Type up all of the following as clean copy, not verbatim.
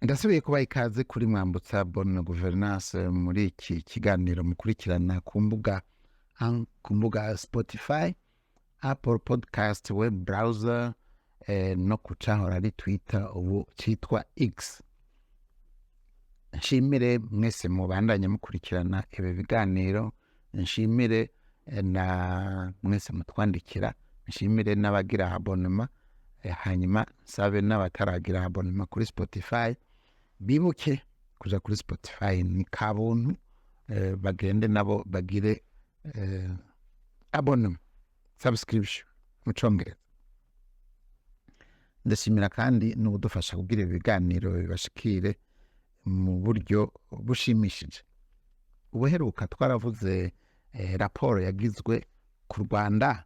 Ndasubiye kubaha ikaze kuri Mwambutsa Bonne Gouvernance muri iki kiganiro mukurikirana ku mbuga Spotify, Apple Podcast, web browser, no ku cahora ari Twitter ubu citwa X. Nshimire mwese mubandanye mukurikirana ibi biganiro, nshimire na mwese mutwandikira, nshimire n'abagira abonema, hanyuma nsabe n'abataragira abonema kuri Spotify bibuke kuja kuri Spotify ni kabuntu, bagende nabo bagire abonema, subscription mu congereza. Ndashimira kandi n'ubudufasha kugira ibiganiro bibashikire mu buryo bushimishije. Ubuheruka twaravuze raporo yagizwe ku Rwanda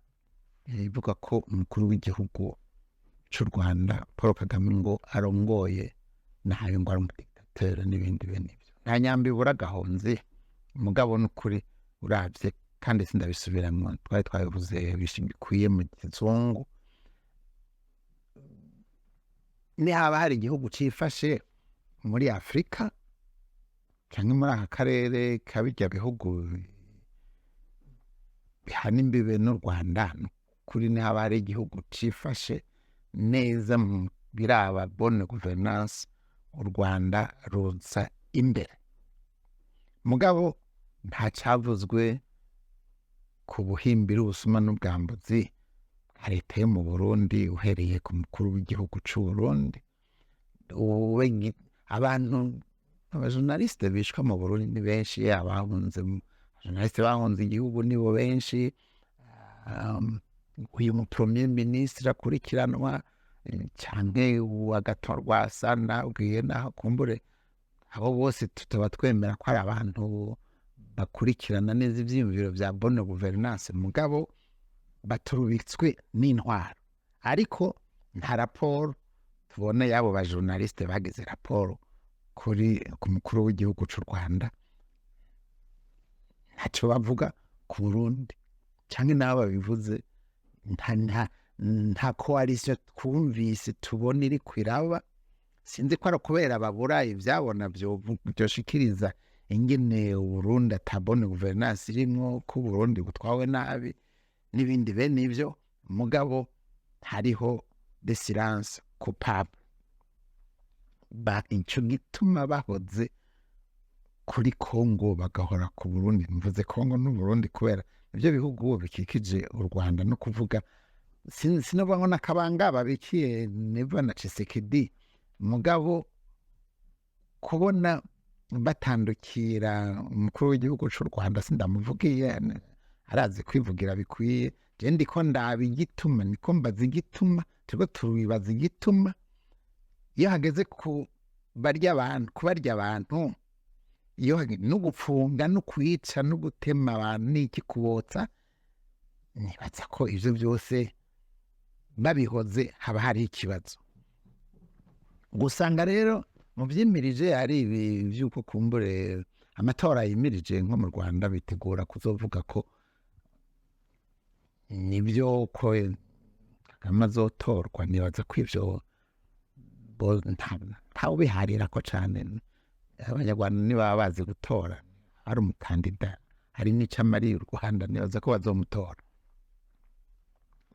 ivuga ko umukuru w'igihugu c'u Rwanda Paul Kagame ngo arongoye nahaye ngo ari umudiktateri n'ibindi bene ivyo. Nta nyambi ibura gahonze, mugabo n'ukuri uravye kandi sindabisubiramwo, twari twabivuze bikwiye mu kizungu. Nihaba hari igihugu cifashe muri Afrika canke muri aka karere ka birya bihugu bihana imbibe n'u Rwanda, kuri nihaba hari igihugu cifashe neza mu biraba bonne gouvernance, u Rwanda ruza imbere. Mugabo nta cavuzwe ku buhimbiri, ubusuma n'ubwambuzi bwa leta yo mu Burundi, uhereye ku mukuru w'igihugu c'u Burundi. Abantu abajournaliste bishwa mu Burundi ni benshi, abajournaliste bahunze igihugu nibo benshi. Uyu mu premier ministre akurikiranwa canke uwagatorwa sana ubwiye naho kumbure abo bose tutaba twemera ko ari abantu bakurikirana neza ivyiyumviro vya bonne gouvernance, mugabo baturubitswe n'intwaro. Ariko nta raporo tubona y'abo bajournaliste bagize raporo ku mukuru w'igihugu c'u Rwanda, ntaco bavuga ku Burundi canke nabo babivuze nta coalition twumvise tubona iri kwiraba. Sinzi ko ari kubera babura ivyabona vyoshikiriza ingene Uburundi ata bonne gouvernance irimwo, ko Uburundi butwawe nabi n'ibindi bene ivyo, mugabo hariho des silences coupables. Ico gituma bahoze kuri Congo bagahora ku Burundi. Mvuze Congo n'Uburundi kubera ivyo bihugu bikikije u Rwanda, no kuvuga sinovuga n'akabanga babikiye Neva na Tshisekedi, mugabo kubona batandukira umukuru w'igihugu c'u Rwanda sindamuvugiye, arazi kwivugira bikwiye. Je ndiko ndaba igituma, niko mbaza igituma, turiko tubibaza igituma iyo hageze kubarya abantu, iyo no gupfunga no kwica no gutema abantu n'iki kubotsa, nibaza ko ivyo vyose babihoze haba hari ikibazo. Gusanga rero mu vyimirije ari ibi vy'uko kumbure amatora yimirije nko mu Rwanda bitegura kuzovuga ko nivyo ko Kagame azotorwa. Nibaza ko ivyo ntawe biharira ko cane. Abanyarwanda nibaba bazi gutora, hari umukandida hari n'ico amariye u Rwanda, nibaza ko bazomutora.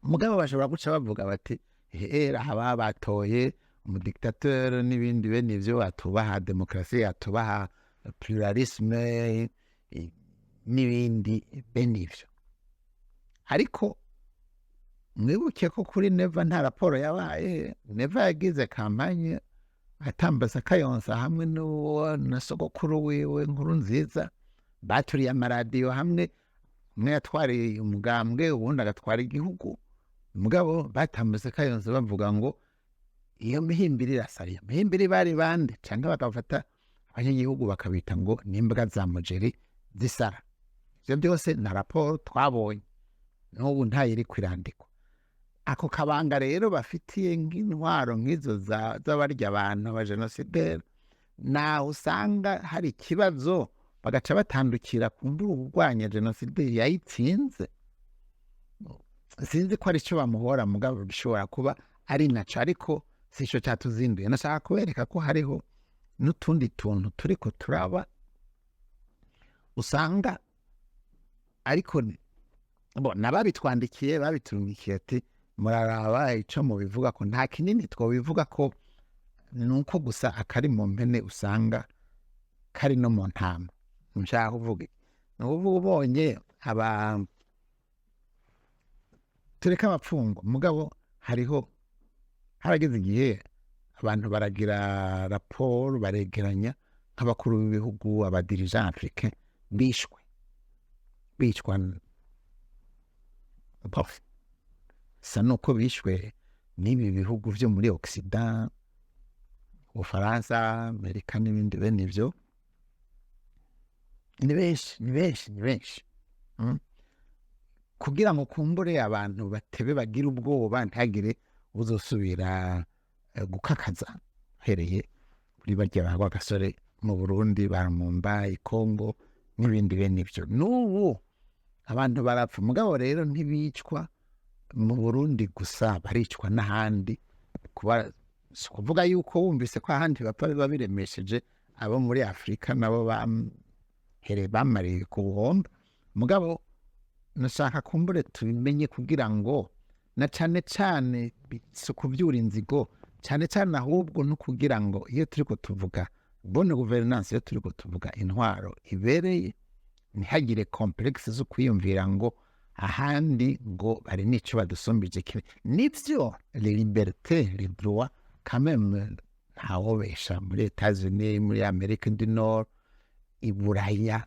Mugabo bashobora guca bavuga bati haba batoye umudiktateur n'ibindi bene ivyo, atubaha demokrasi, atubaha pluralisme n'ibindi bene ivyo. Ariko mwibuke ko kuri Neva nta raporo yabaye. Neva yagize kampanye atambaza Kayonza hamwe na sogokuru wiwe Nkurunziza, baturiye amaradiyo hamwe, umwe yatwariye umugambwe uwundi agatwara igihugu, mugabo batambaza Kayonza bavuga ngo iyo mihimbiri irasara. Iyo mihimbiri bari bande? Canke bakafata abanyagihugu bakabita ngo n'imbwa za mujeri zisara. Ivyo byose na raporo twabonye, n'ubu ntayiri kwirandikwa. Ako kabanga rero bafitiye nk'intwaro nk'izo z'abarya abantu abajenosideri, naho usanga hari ikibazo bagaca batandukira ku urwanya jenoside yayitsinze. Sinzi ko ari cyo bamuhora, mugabo bishobora kuba ari naco, ariko sico cyatuzinduye. Nashaka kubereka ko hariho n'utundi tuntu turiko turaba usanga ariko n'ababitwandikiye babiturungikiye ati muraraba ico mubivuga ko nta kinini twobivuga ko nuko gusa akari mu mpene usanga kari no mu ntama nshaka kuvuga n'ubu ubonye tureka abapfungwa mugabo harageze igihe abantu baragira raporo baregeranya nk'abakuru b'ibihugu abadirigeant africain bicwa sa nuko bishwe n'ibi bihugu vyo muri Occident Ufaransa Amerika n'ibindi bene ivyo ni benshi kugira ngo kumbure abantu batebe bagira ubwoba ntagire uzosubira gukakaza hereye kuri barya gasore mu Burundi baramumba Kongo n'ibindi bene ivyo n'ubu abantu barapfa mugabo rero ntibicwa mu Burundi gusa baricwa n'ahandi kuvuga yuko wumvise ko ahandi bapfa biba biremesheje abo muri Afrika nabo bamariye ku buhomba mugabo nashaka kumbure tubimenye kugira ngo na cane si kuvyura inzigo cane ahubwo no kugira ngo iyo turiko tuvuga bonne gouvernance iyo turiko tuvuga intwaro ibereye ntihagire complexe zo kwiyumvira ngo ahandi ngo bari n'ico badusumbije kibe nivyo les libertés les droits quand même ntawobesha muri Etats-Unis muri Amerika du Nord iburaya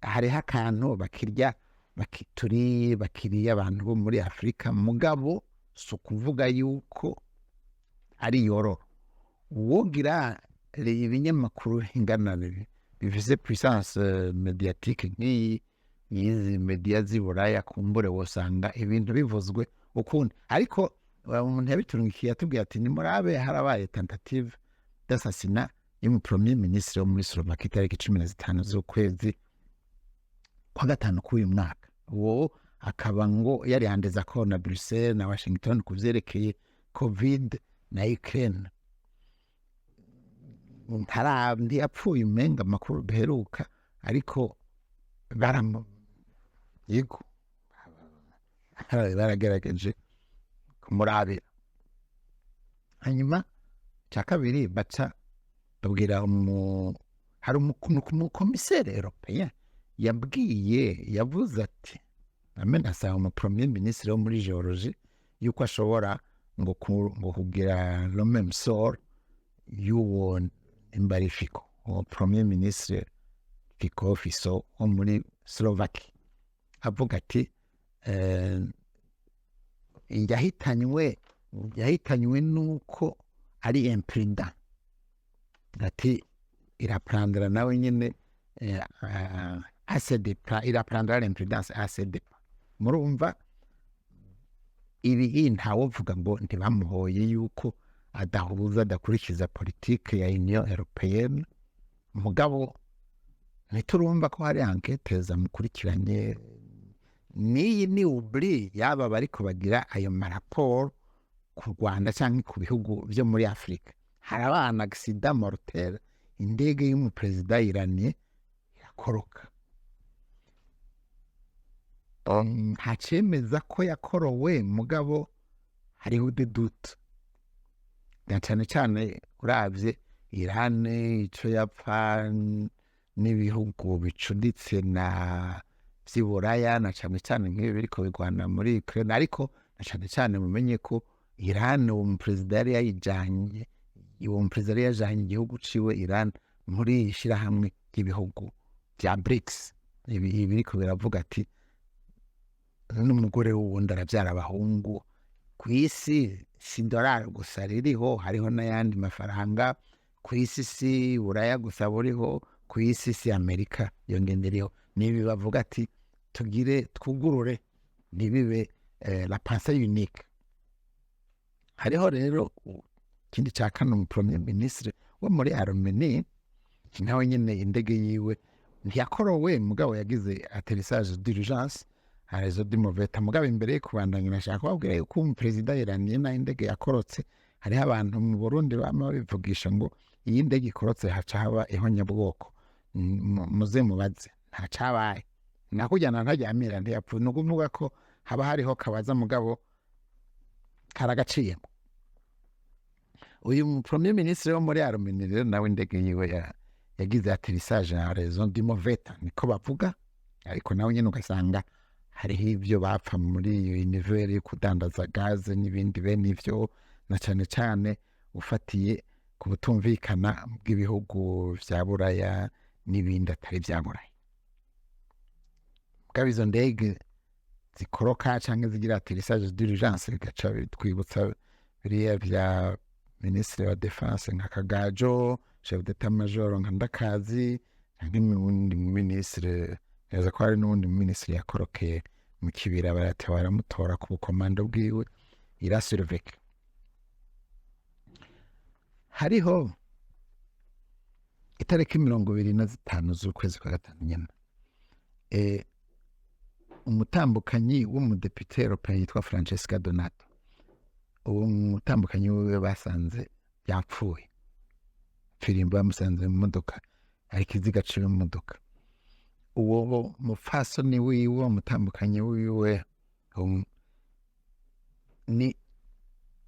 hariho akantu bakiriye abantu bo muri Afrika mugabo si ukuvuga yuko ari yororo wogira ibinyamakuru ingana bivuze puissance médiatique nk'izi media z'iburaya kumbure wosanga ibintu bivuzwe ukundi ariko umuntu yabiturungikiye yatubwiye ati nimurabe harabaye tentative d'assassinat y'umu premier ministre wo muri Slovakia itariki 15 z'ukwezi kwa gatanu k'uyu mwaka uwo akaba ngo yari yandeza ko na Bruxelles na Washington kuvyerekeye covid na Ukraine ntiyapfuye umenga amakuru duheruka ariko baragerageje kumurabira hanyuma cya kabiri baca babwira hari umukomiseri européen yavuze ati asaba umu premier ministre wo muri Georgie yuko ashobora ngo kugira le même sort y'uwo Imbari Fico uwo premier ministre Fico wo muri Slovakia avuga ati yahitanywe nuko ari imprudent ati iraprandra nawe nyene iraprandra l'imprudence ACDP murumva ibi ntawovuga ngo ntibamuhoye yuko adakurikiza politike ya Union Européenne mugabo ntiturumva ko hari enquête zamukurikiranye niyi ni ubli yaba bariko bagira ayo maraporo ku Rwanda canke ku bihugu vyo muri Afrika harabana accident mortel indege y'umuperezida iranien irakoroka ntacemeza ko yakorowe mugabo hariho ududuta na cane uravye Iran ico yapfa n'ibihugu bicuditse na vy'iburaya na cane nk'ibi biriko bigwana muri Ukraine ariko na cane mumenye ko Iran uwo muperezida yari yajanye igihugu ciwe Iran muri ishirahamwe ry'ibihugu vya BRICS ibi biriko biravuga ati n'umugore wundi aravyara abahungu kw'isi si dollar gusa ririho hariho n'ayandi mafaranga kw'isi si buraya gusa buriho kw'isi si Amerika yongenderiho nibi bavuga ati twugurure nibibe la pensée unique hariho rero ikindi ca kane mu premier ministre wo muri Armenie nawe nyene indege yiwe ntiyakorowe mugabo yagize atterrissage d'urgence harezo dimuveta mugabo imbere kubandanya nashaka kubabwira yuko umuperezida iranien na indege yakorotse hariho abantu mu Burundi bama bivugisha ngo iyi ndege ikorotse haca haba ihonyabwoko, muze mubaze ntacabaye, nakujyana ntajyamira ntiyapfuye. ni ukuvuga ko haba hariho kabaza mugabo karagaciyemo. uyu premier ministre wo muri Armenia rero nawe indege yiwe yagize atterrissage en raison du mauvais temps niko bavuga, ariko nawe nyine ugasanga hariho ibyo bapfa muri iyo univers yo kudandaza gaze n'ibindi bene ivyo, na cyane cyane ufatiye ku butumvikana bw'ibihugu vya Buraya n'ibindi atari vya Buraya. Mugabo izo ndege zikoroka canke zigira atterrissage d'urgence bigaca bitwibutsa biriya vya ministre wa defense nka Kagajo, chef d'état major nka Ndakazi, canke n'uwundi ministre, neza ko hari n'uwundi ministre yakorokeye mu kibira barate baramutora ku bukomando bwiwe irasurveke. Hariho itariki 25 z'ukwezi kwa gatanu nyene umutambukanyi w'umudepite européen yitwa Francesca Donato, uwo mutambukanyi wiwe basanze yapfuye, firimbo bamusanze mu modoka, ariko iziga ciwe mu modoka. uwo mufasoni wiwe umutambukanyi wiwe ni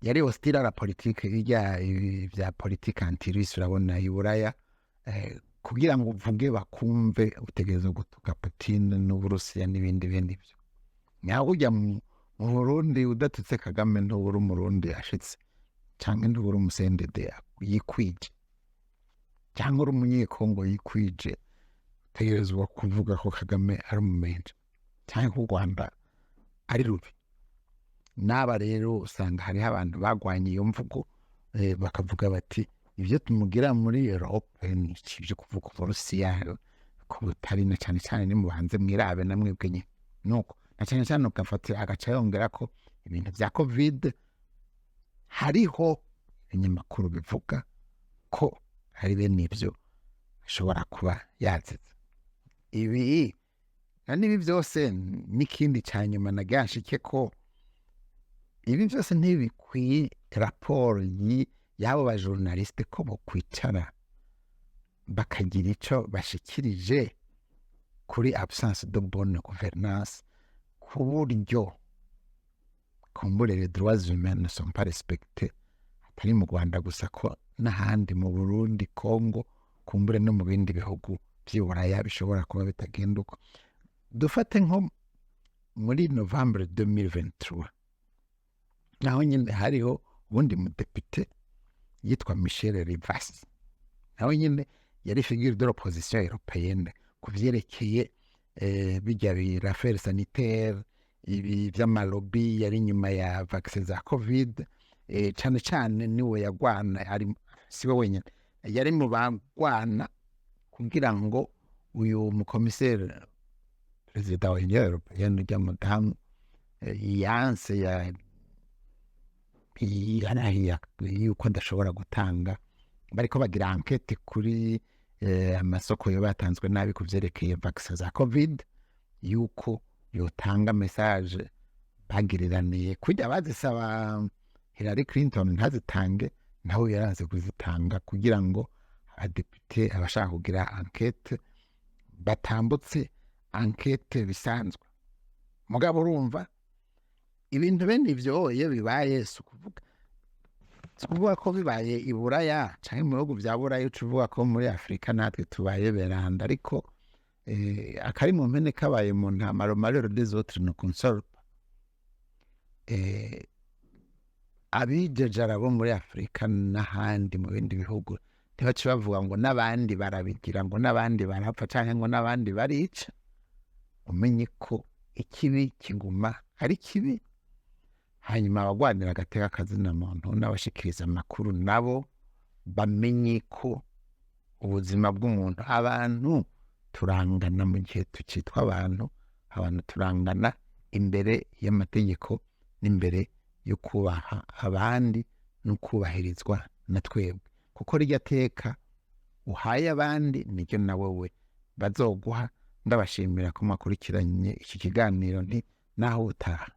yari hostile à la politique vya politique anti-russe. urabona i Buraya kugira ngo uvuge bakumve utegereza gutuka Putin n'Uburusiya n'ibindi bene ivyo. nyaho ujya mu Burundi udatutse Kagame ntubura umurundi ashitse, canke ntubura umusendede yikwije, cyangwa uri umunyekongo yikwije, utegerezwa kuvuga ko Kagame ari umumenje cyangwa ko u Rwanda ari rubi. N'aba rero usanga hariho abantu bagwanye iyo mvugo bakavuga bati ibyo tumugira muri Europe ni ikivyo kuvuga Uburusiya ko butari, na cyane cyane ni mubanze mwirabe na mwebwe nyine. Nuko na cyane cyane ugafatira agaca yongera ko ibintu vya covid hariho ibinyamakuru bivuga ko hari bene ivyo ashobora kuba yazize. Ibi n'ibi byose n'ikindi cyanyuma nagashike ko ibi byose ntibikwiye raporo y'abo ba journaliste ko bokwicara bakagira ico bashikirije kuri absence de bonne gouvernance, ku buryo kumbure les droits humains ne sont pas respectés, atari mu Rwanda gusa ko n'ahandi mu Burundi, Congo, kumbure no mu bindi bihugu vy'Uburaya bishobora kuba bitagenda uko. Dufate nko muri Novembre 2023 naho nyine hariho ubundi mudepite yitwa Michel Rivasi, naho nyine yari figure de l'opposition européenne ku vyerekeye bijya birafere sanitaire, ibi vy'amalobi yari nyuma ya vaccine za covid. Cyane cyane niwe yagwana, ari siwe wenyine yari mu bagwana kugira ngo uyu mukomiseri perezida wa Union Européenne ujya mudamu yanse yuko ndashobora gutanga, bariko bagira enquête kuri amasoko yo batanzwe nabi ku vyerekeye vaccine za covid, yuko yotanga message bagiriraniye kujya bazisaba Hillary Clinton ntazitange, nawe yaranze kuzitanga kugira ngo abadepite abashaka kugira enquête batambutse enquête bisanzwe. Mugabo urumva ibintu bene ivyo iyo bibaye sukuvuga ko bibaye i Buraya canke mu bihugu vya Buraya, ucuvuga ko muri Afrika natwe tubaye beranda, ariko akari mu mpene kabaye mu ntamaro malheur des autres ne console pas. Abijejara bo muri Afrika n'ahandi mu bindi bihugu ntibace bavuga ngo n'abandi barabigira, ngo n'abandi barapfa canke ngo n'abandi barica. Umenye ko ikibi kiguma ari kibi, hanyuma abagwanira agateka kazina muntu n'abashikiriza amakuru nabo bamenye ko ubuzima bw'umuntu, abantu turangana mu gihe tukitwa abantu turangana imbere y'amategeko n'imbere yo kubaha abandi no kubahirizwa na twebwe, kuko rirya teka uhaye abandi niryo na wewe bazoguha. Ndabashimira ko mwakurikiranye iki kiganiro, nti naho utaha.